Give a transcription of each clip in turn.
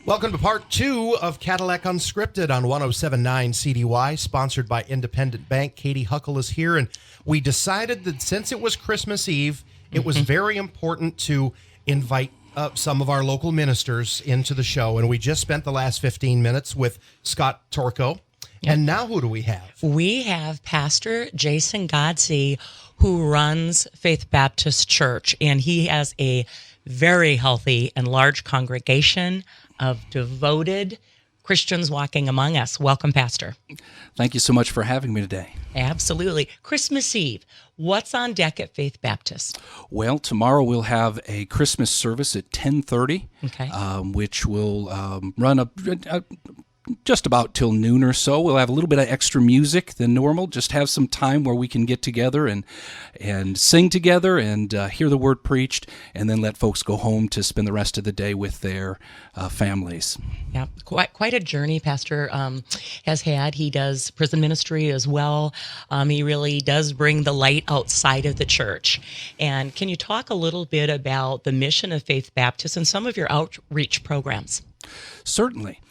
Welcome to part 2 of Cadillac Unscripted on 107.9 CDY, sponsored by Independent Bank. Katie Huckle is here, and we decided that since it was Christmas Eve, it was very important to invite some of our local ministers into the show, and we just spent the last 15 minutes with Scott Torkko. Yep. And now who do we have? We have Pastor Jason Godsey, who runs Faith Baptist Church, and he has a very healthy and large congregation of devoted Christians walking among us. Welcome, Pastor. Thank you so much for having me today. Absolutely. Christmas Eve, what's on deck at Faith Baptist? Well, tomorrow we'll have a Christmas service at 10:30, which will run up just about till noon or so. We'll have a little bit of extra music than normal, just have some time where we can get together and sing together and hear the word preached, and then let folks go home to spend the rest of the day with their families. Yeah, quite a journey Pastor has had. He does prison ministry as well. He really does bring the light outside of the church. And can you talk a little bit about the mission of Faith Baptist and some of your outreach programs? Certainly.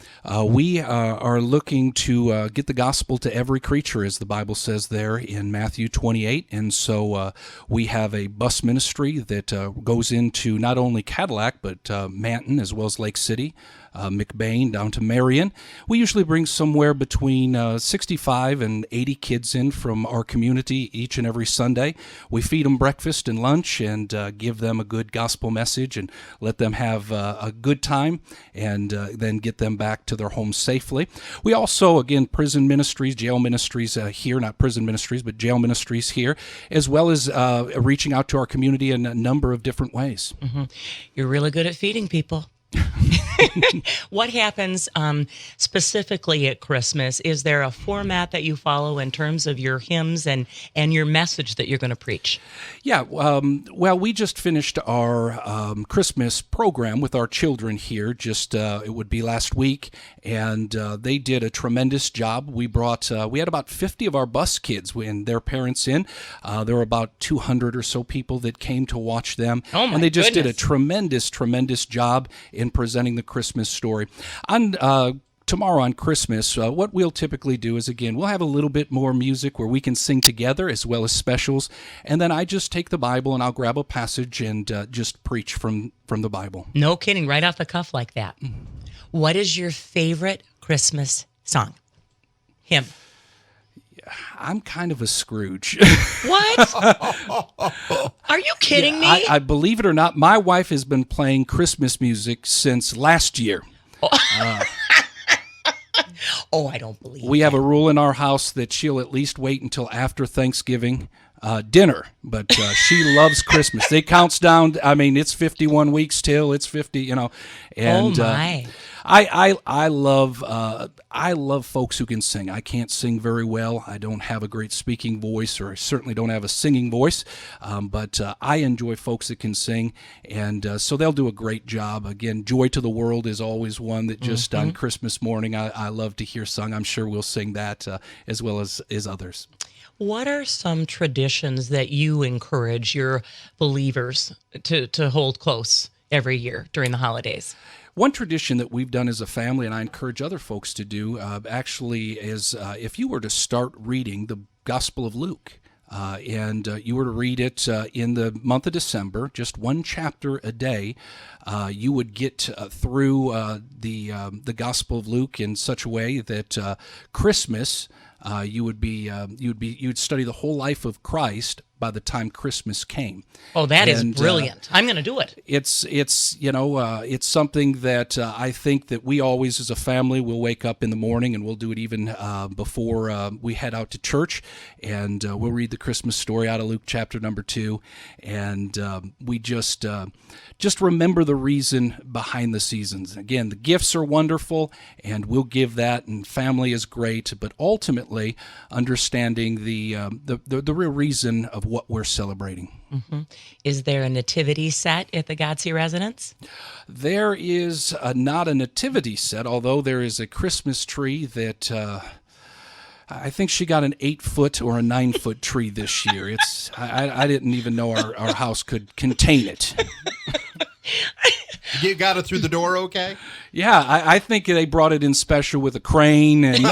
We are looking to get the gospel to every creature, as the Bible says there in Matthew 28. And so we have a bus ministry that goes into not only Cadillac, but Manton, as well as Lake City, McBain, down to Marion. We usually bring somewhere between 65 and 80 kids in from our community each and every Sunday. We feed them breakfast and lunch and give them a good gospel message and let them have a good time and then get them back to their homes safely. We also, again, prison ministries, jail ministries here, not prison ministries, but jail ministries here, as well as reaching out to our community in a number of different ways. Mm-hmm. You're really good at feeding people. What happens specifically at Christmas? Is there a format that you follow in terms of your hymns and your message that you're going to preach? Yeah, well, we just finished our Christmas program with our children here, it would be last week, and they did a tremendous job. We had about 50 of our bus kids and their parents in. There were about 200 or so people that came to watch them. Oh my and they just goodness. did a tremendous job in presenting the Christmas story. Tomorrow on Christmas, what we'll typically do is, again, we'll have a little bit more music where we can sing together as well as specials, and then I just take the Bible and I'll grab a passage and just preach from the Bible. No kidding, right off the cuff like that. Mm-hmm. What is your favorite Christmas song? Hymn. I'm kind of a Scrooge. What? Are you kidding me? I believe it or not, my wife has been playing Christmas music since last year. Oh, I don't believe We have a rule in our house that she'll at least wait until after Thanksgiving dinner, but she loves Christmas. It counts down. I mean, it's 51 weeks till it's 50, And, oh my! I love folks who can sing. I can't sing very well. I don't have a great speaking voice, or I certainly don't have a singing voice. But I enjoy folks that can sing, and so they'll do a great job. Again, "Joy to the World" is always one that just on Christmas morning I love to hear sung. I'm sure we'll sing that as well as others. What are some traditions that you encourage your believers to hold close every year during the holidays? One tradition that we've done as a family, and I encourage other folks to do, actually is if you were to start reading the Gospel of Luke, and you were to read it in the month of December, just one chapter a day, you would get through the Gospel of Luke in such a way that Christmas, you'd study the whole life of Christ by the time Christmas came. Oh, that is brilliant. I'm going to do it. It's something that I think that we always as a family will wake up in the morning, and we'll do it even before we head out to church, and we'll read the Christmas story out of Luke chapter number 2, and we just remember the reason behind the seasons. Again, the gifts are wonderful, and we'll give that, and family is great, but ultimately understanding the real reason of what we're celebrating. Mm-hmm. Is there a nativity set at the Godsey residence? There is not a nativity set, although there is a Christmas tree that I think she got an 8-foot or a 9-foot tree this year. I didn't even know our house could contain it. You got it through the door okay? Yeah, I think they brought it in special with a crane, and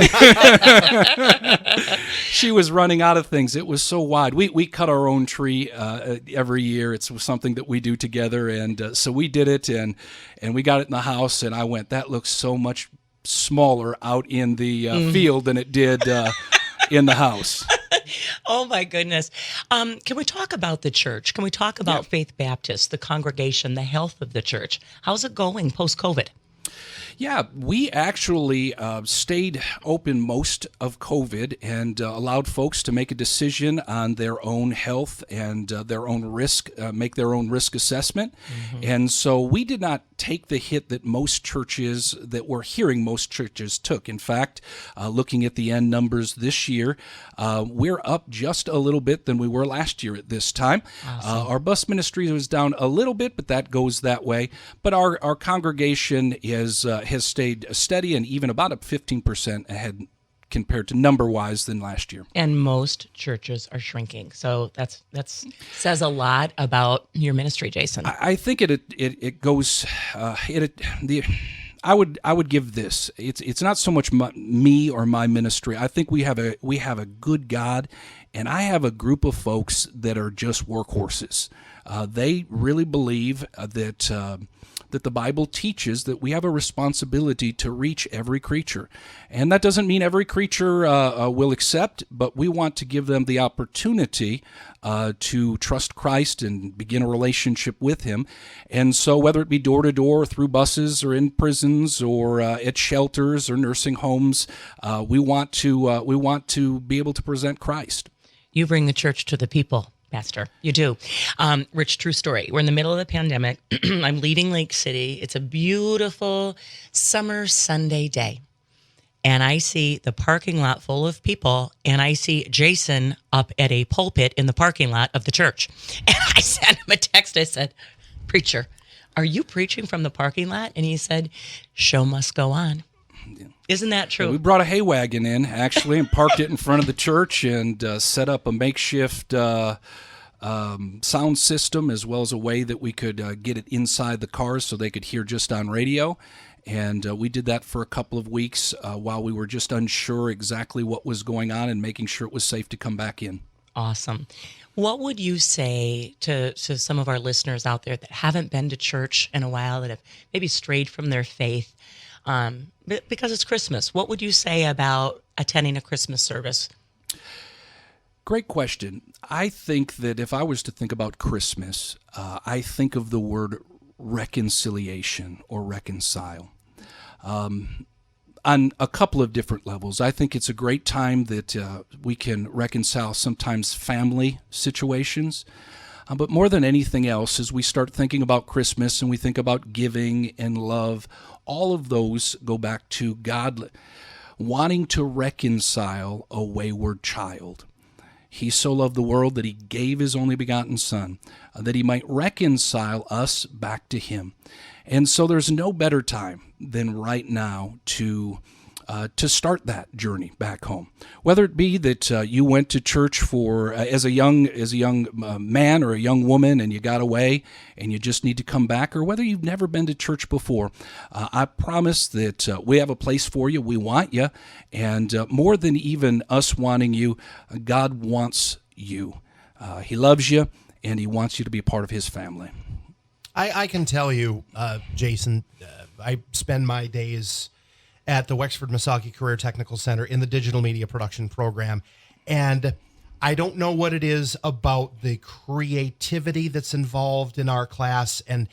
she was running out of things. It was so wide. We cut our own tree every year. It's something that we do together, and so we did it, and we got it in the house, and I went, that looks so much smaller out in the field than it did in the house. Oh, my goodness. Can we talk about the church? Can we talk about Faith Baptist, the congregation, the health of the church? How's it going post-COVID? Yeah, we actually stayed open most of COVID and allowed folks to make a decision on their own health and their own risk, make their own risk assessment. Mm-hmm. And so we did not take the hit that most churches, that we're hearing most churches took. In fact, looking at the end numbers this year, we're up just a little bit than we were last year at this time. Awesome. Our bus ministry was down a little bit, but that goes that way. But our congregation has stayed steady and even about up 15% ahead compared to number-wise than last year. And most churches are shrinking. So that's says a lot about your ministry, Jason. I think it goes I would give this. It's not so much me or my ministry. I think we have a good God, and I have a group of folks that are just workhorses. They really believe that the Bible teaches that we have a responsibility to reach every creature. And that doesn't mean every creature will accept, but we want to give them the opportunity to trust Christ and begin a relationship with Him. And so whether it be door to door, through buses, or in prisons, or at shelters or nursing homes, we want to be able to present Christ. You bring the church to the people, Pastor. You do. Rich, true story. We're in the middle of the pandemic. I'm leaving Lake City. It's a beautiful summer Sunday day. And I see the parking lot full of people, and I see Jason up at a pulpit in the parking lot of the church. And I sent him a text. I said, "Preacher, are you preaching from the parking lot?" And he said, "Show must go on." Isn't that true? We brought a hay wagon in, actually, and parked it in front of the church and set up a makeshift sound system, as well as a way that we could get it inside the cars so they could hear just on radio. And we did that for a couple of weeks while we were just unsure exactly what was going on and making sure it was safe to come back in. Awesome. What would you say to some of our listeners out there that haven't been to church in a while, that have maybe strayed from their faith because it's Christmas? What would you say about attending a Christmas service? Great question. I think that if I was to think about Christmas, I think of the word reconciliation or reconcile. On a couple of different levels. I think it's a great time that we can reconcile sometimes family situations. But more than anything else, as we start thinking about Christmas and we think about giving and love, all of those go back to God wanting to reconcile a wayward child. He so loved the world that He gave His only begotten Son, that He might reconcile us back to Him. And so there's no better time than right now to start that journey back home. Whether it be that you went to church for as a young man or a young woman and you got away and you just need to come back, or whether you've never been to church before, I promise that we have a place for you. We want you, and more than even us wanting you, God wants you. He loves you, and He wants you to be a part of His family. I can tell you, Jason, I spend my days at the Wexford Misaki Career Technical Center in the digital media production program, and I don't know what it is about the creativity that's involved in our class and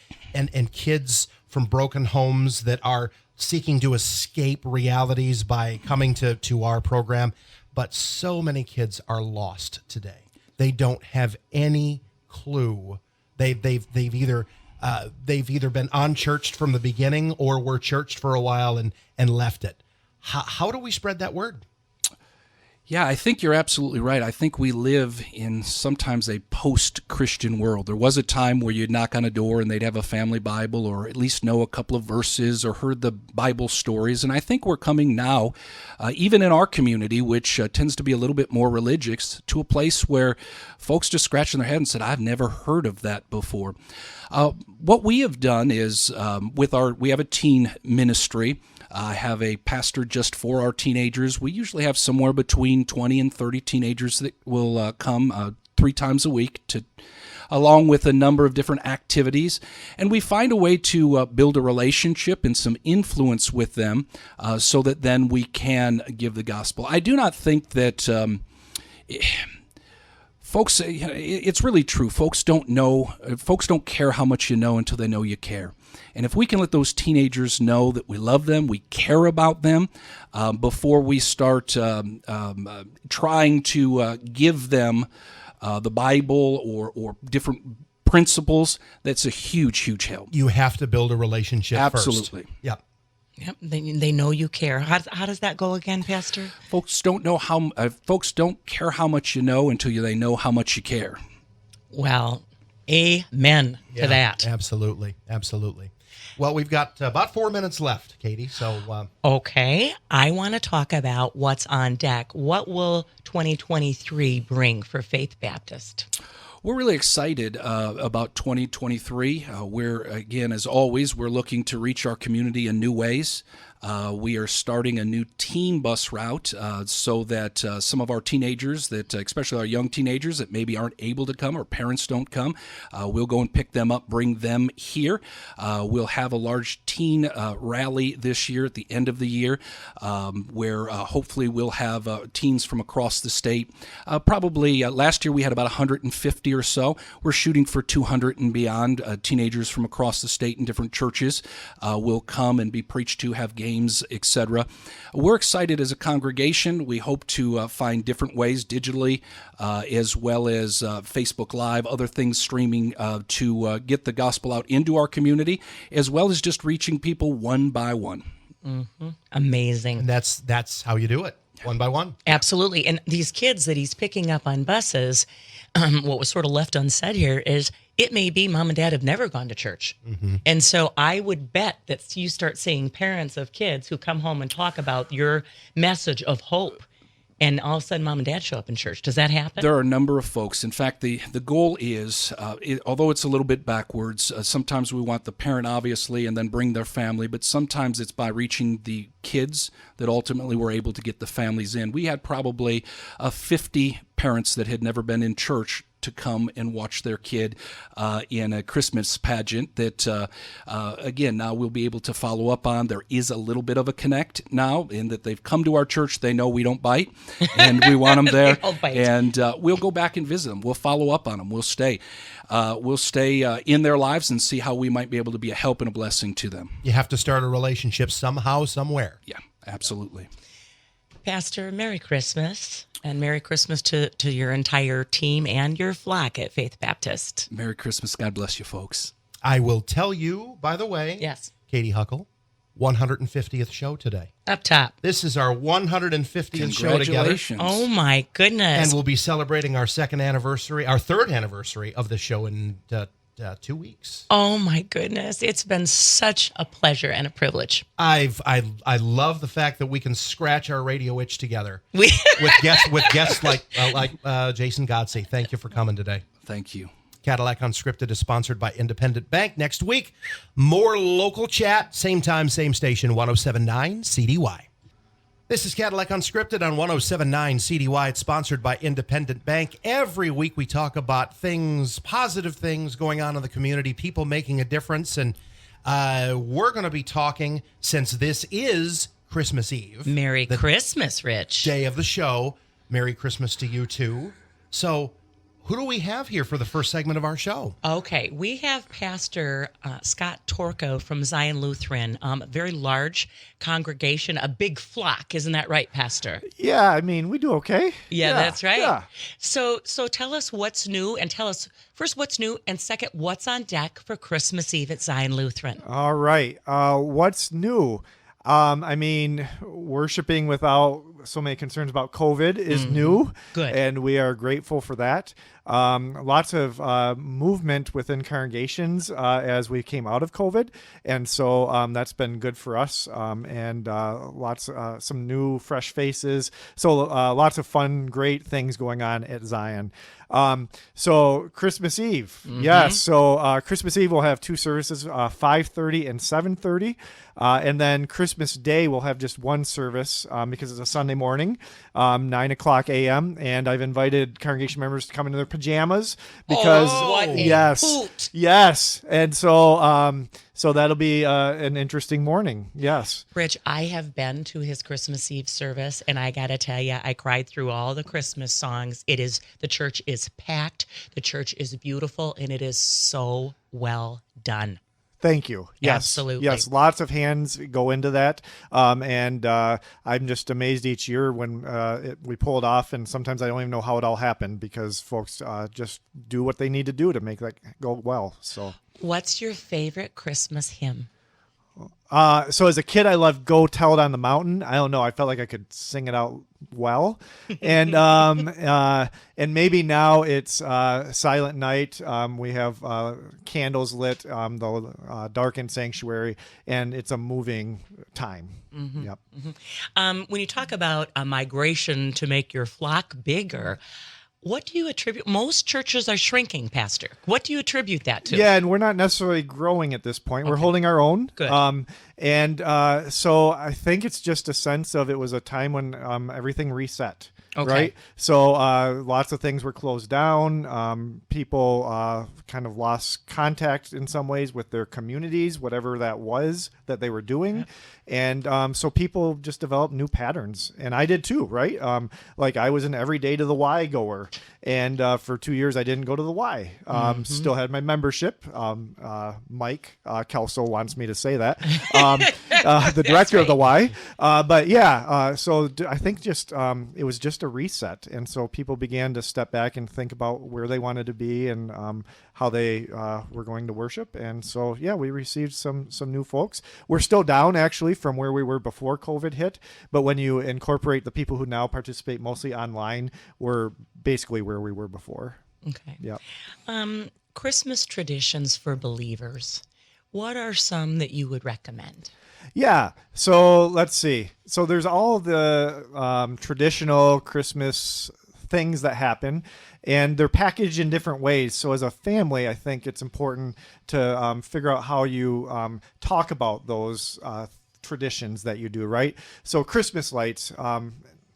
kids from broken homes that are seeking to escape realities by coming to our program, but so many kids are lost today. They don't have any clue. They've either been unchurched from the beginning or were churched for a while and left it. How do we spread that word? Yeah, I think you're absolutely right. I think we live in sometimes a post-Christian world. There was a time where you'd knock on a door and they'd have a family Bible or at least know a couple of verses or heard the Bible stories. And I think we're coming now, even in our community, which tends to be a little bit more religious, to a place where folks just scratching their head and said, I've never heard of that before. What we have done is we have a teen ministry. I have a pastor just for our teenagers. We usually have somewhere between 20 and 30 teenagers that will come 3 times a week, along with a number of different activities. And we find a way to build a relationship and some influence with them so that then we can give the gospel. I do not think that... Folks, it's really true. Folks don't care how much you know until they know you care. And if we can let those teenagers know that we love them, we care about them, before we start trying to give them the Bible or different principles, that's a huge, huge help. You have to build a relationship first. Absolutely. Yep. Yep, they know you care. How does that go again, Pastor? Folks don't care how much you know until they know how much you care. Well, amen to that. Absolutely. Absolutely. Well, we've got about 4 minutes left, Katie. So, Okay, I want to talk about what's on deck. What will 2023 bring for Faith Baptist? We're really excited about 2023. We're, again, as always, we're looking to reach our community in new ways. We are starting a new teen bus route so that some of our teenagers, especially our young teenagers that maybe aren't able to come or parents don't come, we'll go and pick them up, bring them here. We'll have a large teen rally this year at the end of the year where hopefully we'll have teens from across the state. Probably last year we had about 150 or so. We're shooting for 200 and beyond. Teenagers from across the state in different churches will come and be preached to, have games, etc. We're excited as a congregation. We hope to find different ways digitally as well as Facebook Live, other things streaming to get the gospel out into our community, as well as just reaching people one by one. Mm-hmm. Amazing. And that's how you do it, one by one. Absolutely. And these kids that he's picking up on buses, what was sort of left unsaid here is it may be mom and dad have never gone to church. Mm-hmm. And so I would bet that you start seeing parents of kids who come home and talk about your message of hope, and all of a sudden mom and dad show up in church. Does that happen? There are a number of folks. In fact, the goal is, although it's a little bit backwards, sometimes we want the parent, obviously, and then bring their family, but sometimes it's by reaching the kids that ultimately we're able to get the families in. We had probably 50 parents that had never been in church to come and watch their kid in a Christmas pageant that, again, now we'll be able to follow up on. There is a little bit of a connect now in that they've come to our church. They know we don't bite, and we want them there. And we'll go back and visit them. We'll follow up on them. We'll stay. In their lives and see how we might be able to be a help and a blessing to them. You have to start a relationship somehow, somewhere. Yeah, absolutely. Pastor, Merry Christmas. And Merry Christmas to your entire team and your flock at Faith Baptist. Merry Christmas. God bless you, folks. I will tell you, by the way, yes, Katie Huckle, 150th show today. Up top. This is our 150th show together. Oh, my goodness. And we'll be celebrating our third anniversary of the show in 2 weeks. Oh my goodness. It's been such a pleasure and a privilege. I love the fact that we can scratch our radio itch together with guests like Jason Godsey. Thank you for coming today. Thank you. Cadillac Unscripted is sponsored by Independent Bank. Next week, more local chat, same time, same station, 107.9 CDY. This is Cadillac Unscripted on 107.9 CDY. It's sponsored by Independent Bank. Every week we talk about things, positive things going on in the community, people making a difference. And we're going to be talking, since this is Christmas Eve. Merry Christmas, Rich. Day of the show. Merry Christmas to you, too. So who do we have here for the first segment of our show? Okay, we have Pastor Scott Torkko from Zion Lutheran, a very large congregation, a big flock. Isn't that right, Pastor? Yeah, I mean, we do okay. Yeah, that's right. Yeah. So tell us what's new, and tell us first what's new, and second, what's on deck for Christmas Eve at Zion Lutheran. All right. What's new? I mean, worshiping without so many concerns about COVID is new. Good. And we are grateful for that. Lots of movement within congregations as we came out of COVID. And so that's been good for us. And some new fresh faces. So lots of fun, great things going on at Zion. So Christmas Eve. Yes. So Christmas Eve we'll have two services, 5:30 and 7:30. And then Christmas Day we'll have just one service because it's a Sunday morning, 9:00 a.m. And I've invited congregation members to come in their pajamas because what a yes, hoot. yes. And so so that'll be an interesting morning. Yes. Rich, I have been to his Christmas Eve service, and I got to tell you, I cried through all the Christmas songs. The church is packed, the church is beautiful, and it is so well done. Thank you. Yes. Absolutely. Yes. Lots of hands go into that. And I'm just amazed each year when we pull it off. And sometimes I don't even know how it all happened because folks just do what they need to do to make that go well. So What's your favorite Christmas hymn? so as a kid, I loved "Go Tell It on the Mountain." I don't know. I felt like I could sing it out well, and maybe now it's Silent Night. We have candles lit, the darkened sanctuary, and it's a moving time. Yep. When you talk about a migration to make your flock bigger, what do you attribute? Most churches are shrinking, Pastor. What do you attribute that to? Yeah, and we're not necessarily growing at this point. We're holding our own. Good. So I think it's just a sense of it was a time when everything reset. Okay. Right. So lots of things were closed down. People kind of lost contact in some ways with their communities, whatever that was that they were doing. And so people just developed new patterns. And I did too, right? Like I was an everyday to the Y goer. And for 2 years, I didn't go to the Y. Still had my membership. Mike Kelso wants me to say that. The director of the Y. But yeah, so I think just it was just a reset. And so people began to step back and think about where they wanted to be and how they were going to worship. And so, yeah, we received some new folks. We're still down, actually, from where we were before COVID hit. But when you incorporate the people who now participate mostly online, we're basically where we were before. Okay. Yeah. Christmas traditions for believers. What are some that you would recommend? Yeah. So let's see. So there's all the traditional Christmas things that happen, and they're packaged in different ways. So as a family, I think it's important to figure out how you talk about those traditions that you do, right? So Christmas lights,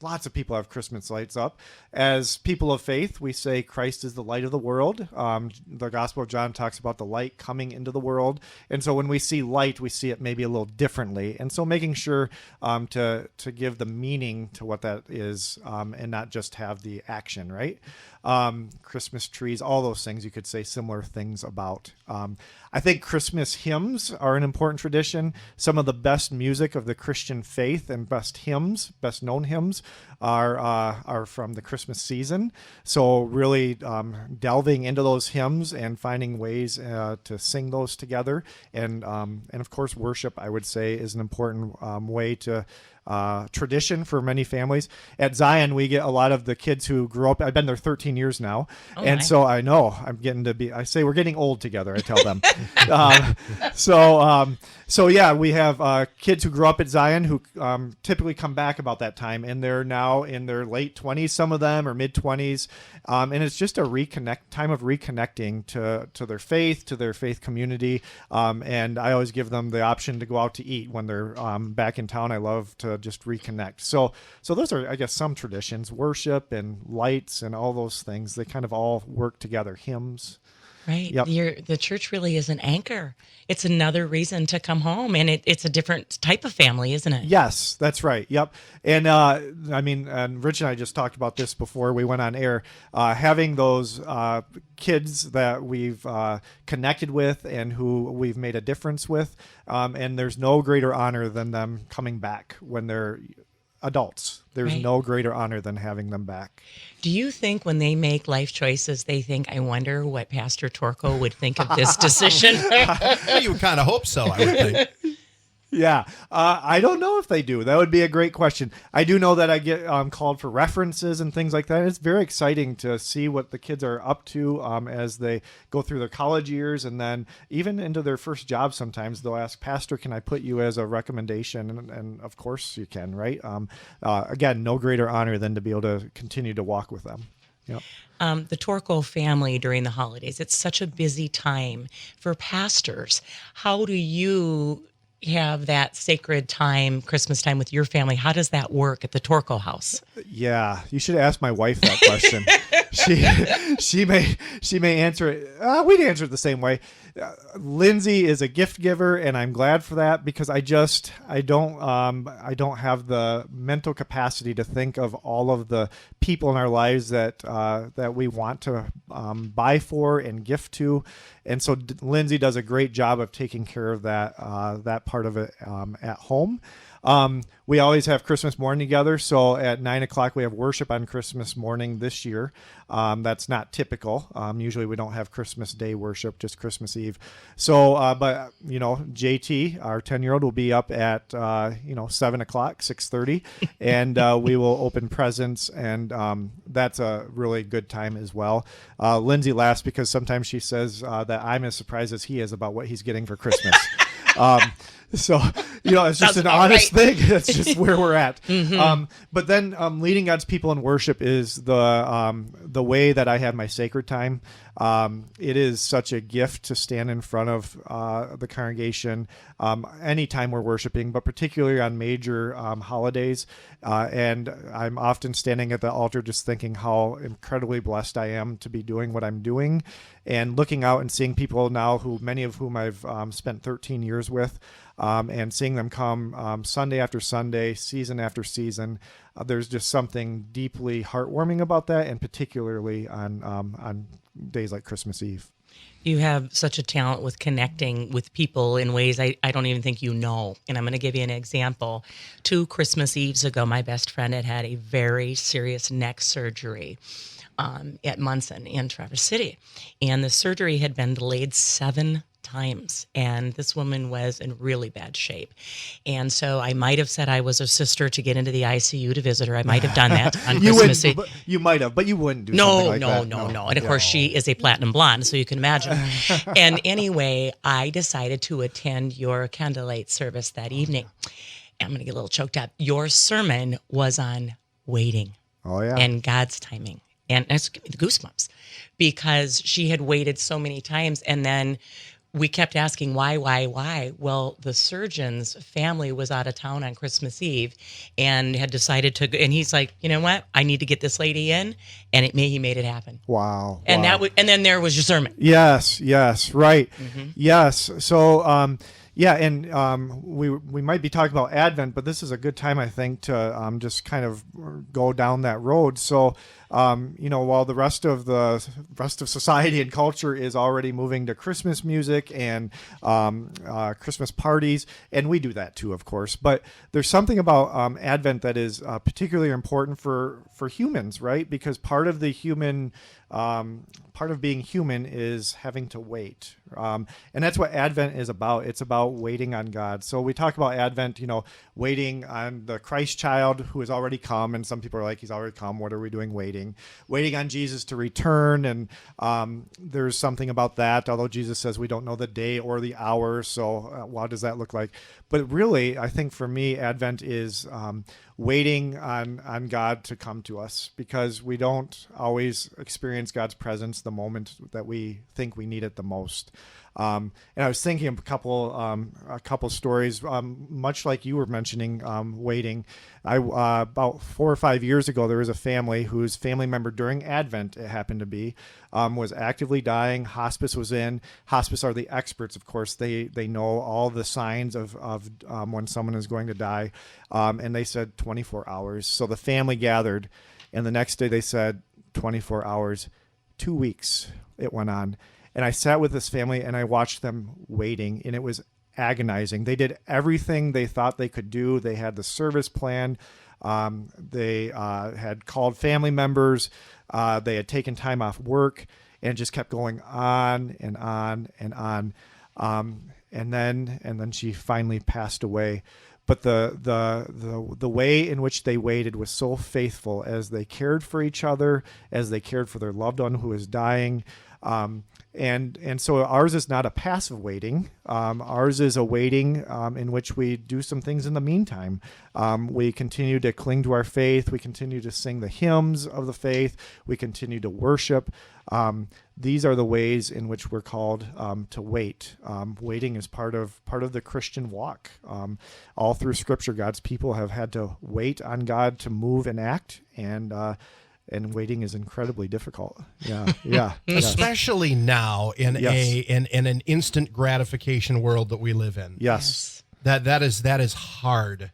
lots of people have Christmas lights up. As people of faith, we say Christ is the light of the world. The Gospel of John talks about the light coming into the world. And so when we see light, we see it maybe a little differently. And so making sure to give the meaning to what that is and not just have the action, right? Christmas trees, all those things you could say similar things about. I think Christmas hymns are an important tradition. Some of the best music of the Christian faith and best hymns, best known hymns, are from the Christmas season. So really delving into those hymns and finding ways to sing those together, and of course worship, I would say, is an important way to tradition for many families. At Zion, we get a lot of the kids who grew up. I've been there 13 years now. And so I know I'm getting to be, I say we're getting old together, I tell them. So yeah, we have kids who grew up at Zion who typically come back about that time, and they're now in their late 20s, some of them, or mid 20s. And it's just a time of reconnecting to their faith community. And I always give them the option to go out to eat when they're back in town. I love to just reconnect. So those are, I guess, some traditions, worship and lights and all those things. They kind of all work together. Hymns. Right. Yep. The church really is an anchor. It's another reason to come home, and it's a different type of family, isn't it? Yes, that's right. Yep. And and Rich and I just talked about this before we went on air. Having those kids that we've connected with and who we've made a difference with, and there's no greater honor than them coming back when they're adults. There's Right. no greater honor than having them back. Do you think when they make life choices, they think, I wonder what Pastor Torkko would think of this decision? You would kind of hope so, I would think. Yeah, I don't know if they do. That would be a great question. I do know that I get called for references and things like that. It's very exciting to see what the kids are up to as they go through their college years, and then even into their first job. Sometimes they'll ask, "Pastor, can I put you as a recommendation?" And of course you can, right? Again, no greater honor than to be able to continue to walk with them. Yep. The Torkko family during the holidays, it's such a busy time for pastors. How do you have that sacred time, Christmas time with your family? How does that work at the Torkko house? Yeah, you should ask my wife that question. she may answer it. We'd answer it the same way. Lindsay is a gift giver, and I'm glad for that, because I don't have the mental capacity to think of all of the people in our lives that we want to buy for and gift to, and so Lindsay does a great job of taking care of that part of it at home. We always have Christmas morning together. So at 9:00 we have worship on Christmas morning this year. That's not typical. Usually we don't have Christmas Day worship, just Christmas Eve. So, but JT, our 10-year-old, will be up at 7:00, 6:30, and we will open presents, and that's a really good time as well. Lindsay laughs because sometimes she says that I'm as surprised as he is about what he's getting for Christmas. So, it's just an honest thing. That's just where we're at. Mm-hmm. But then leading God's people in worship is the way that I have my sacred time. It is such a gift to stand in front of the congregation anytime we're worshiping, but particularly on major holidays. And I'm often standing at the altar just thinking how incredibly blessed I am to be doing what I'm doing, and looking out and seeing people now many of whom I've spent 13 years with, and seeing them come Sunday after Sunday, season after season. There's just something deeply heartwarming about that, and particularly on days like Christmas Eve. You have such a talent with connecting with people in ways I don't even think you know. And I'm going to give you an example. 2 Christmas Eves ago, my best friend had a very serious neck surgery at Munson in Traverse City. And the surgery had been delayed 7 times, and this woman was in really bad shape. And so I might have said I was a sister to get into the ICU to visit her. I might have done that on Christmas Eve. You might have, but you wouldn't do something like that. No. And of course, she is a platinum blonde, so you can imagine. And anyway, I decided to attend your candlelight service that evening. I'm going to get a little choked up. Your sermon was on waiting. Oh, yeah. And God's timing. And it's giving me the goosebumps, because she had waited so many times, and then we kept asking why. Well, the surgeon's family was out of town on Christmas Eve and had decided to go, and he's like, you know what? I need to get this lady in, and he made it happen. Wow. And and then there was your sermon. Yes, right. Mm-hmm. Yes. So, we might be talking about Advent, but this is a good time, I think, to just kind of go down that road. So, while the rest of society and culture is already moving to Christmas music and Christmas parties, and we do that too, of course. But there's something about Advent that is particularly important for humans, right? Because part of being human is having to wait. And that's what Advent is about. It's about waiting on God. So we talk about Advent, waiting on the Christ child who has already come. And some people are like, he's already come. What are we doing waiting? Waiting on Jesus to return. And there's something about that, although Jesus says we don't know the day or the hour. So what does that look like? But really, I think for me, Advent is waiting on God to come to us, because we don't always experience God's presence the moment that we think we need it the most. And I was thinking of a couple stories, much like you were mentioning, waiting. About 4 or 5 years ago, there was a family whose family member during Advent, it happened to be, was actively dying. Hospice was in. Hospice are the experts, of course. They know all the signs of when someone is going to die. And they said 24 hours. So the family gathered, and the next day they said 24 hours, 2 weeks it went on. And I sat with this family and I watched them waiting, and it was agonizing. They did everything they thought they could do. They had the service plan. They had called family members. They had taken time off work, and it just kept going on and on and on. and then she finally passed away. But the way in which they waited was so faithful, as they cared for each other, as they cared for their loved one who was dying. And so ours is not a passive waiting. Ours is a waiting in which we do some things in the meantime. We continue to cling to our faith. We continue to sing the hymns of the faith. We continue to worship. These are the ways in which we're called to wait. Waiting is part of the Christian walk. All through Scripture, God's people have had to wait on God to move and act, and waiting is incredibly difficult. Yeah. Especially now in Yes. in an instant gratification world that we live in. Yes. That is harder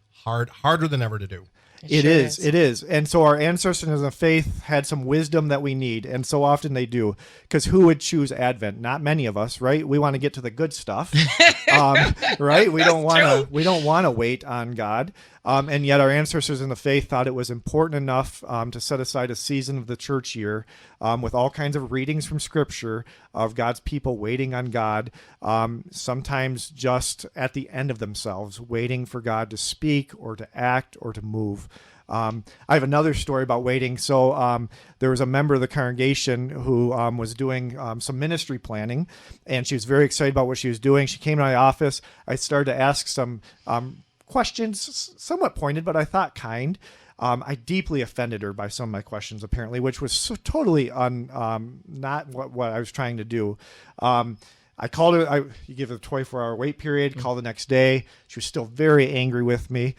than ever to do. It is. And so our ancestors in the faith had some wisdom that we need, and so often they do. Because who would choose Advent? Not many of us, right? We want to get to the good stuff, right? We don't want to wait on God. And yet our ancestors in the faith thought it was important enough to set aside a season of the church year with all kinds of readings from Scripture of God's people waiting on God, sometimes just at the end of themselves, waiting for God to speak or to act or to move. I have another story about waiting. So there was a member of the congregation who was doing some ministry planning, and she was very excited about what she was doing. She came to my office. I started to ask some questions, somewhat pointed, but I thought kind. I deeply offended her by some of my questions, apparently, which was so totally not what I was trying to do. I called her. You give her a 24-hour wait period. Call the next day. She was still very angry with me.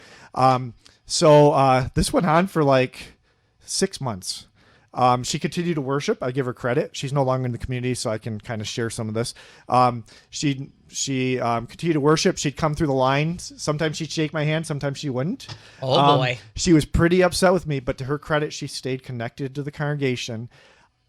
So this went on for like 6 months. She continued to worship. I give her credit. She's no longer in the community, so I can kind of share some of this. She continued to worship. She'd come through the lines. Sometimes she'd shake my hand. Sometimes she wouldn't. Oh, boy. She was pretty upset with me, but to her credit, she stayed connected to the congregation.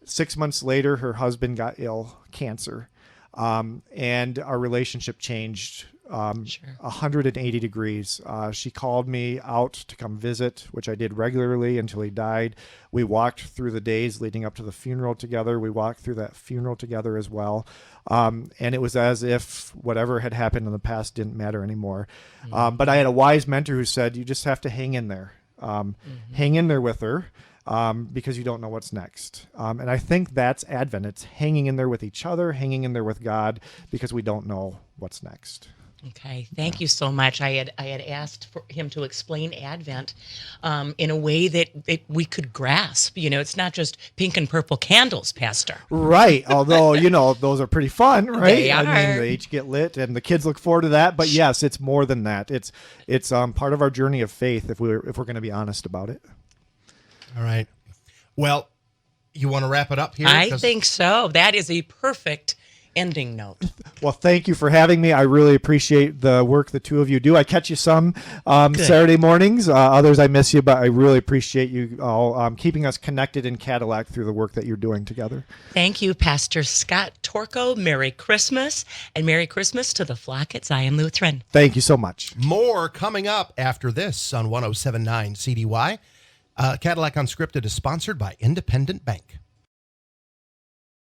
6 months later, her husband got ill, cancer, and our relationship changed 180 degrees. She called me out to come visit, which I did regularly until he died. We walked through the days leading up to the funeral together. We walked through that funeral together as well. And it was as if whatever had happened in the past didn't matter anymore. But I had a wise mentor who said, you just have to hang in there. Hang in there with her. Because you don't know what's next. And I think that's Advent. It's hanging in there with each other, hanging in there with God, because we don't know what's next. Okay, thank you so much. I had asked for him to explain Advent in a way that we could grasp. You know, it's not just pink and purple candles, Pastor. Right. Although, those are pretty fun, right? They are. I mean, they each get lit, and the kids look forward to that. But yes, it's more than that. It's part of our journey of faith, if we're going to be honest about it. All right. Well, you want to wrap it up here? I think so. That is a perfect ending note. Well, thank you for having me. I really appreciate the work the two of you do. I catch you some Saturday mornings. Others I miss you, but I really appreciate you all keeping us connected in Cadillac through the work that you're doing together. Thank you, Pastor Scott Torkko. Merry Christmas, and Merry Christmas to the flock at Zion Lutheran. Thank you so much. More coming up after this on 107.9 CDY. Cadillac Unscripted is sponsored by Independent Bank.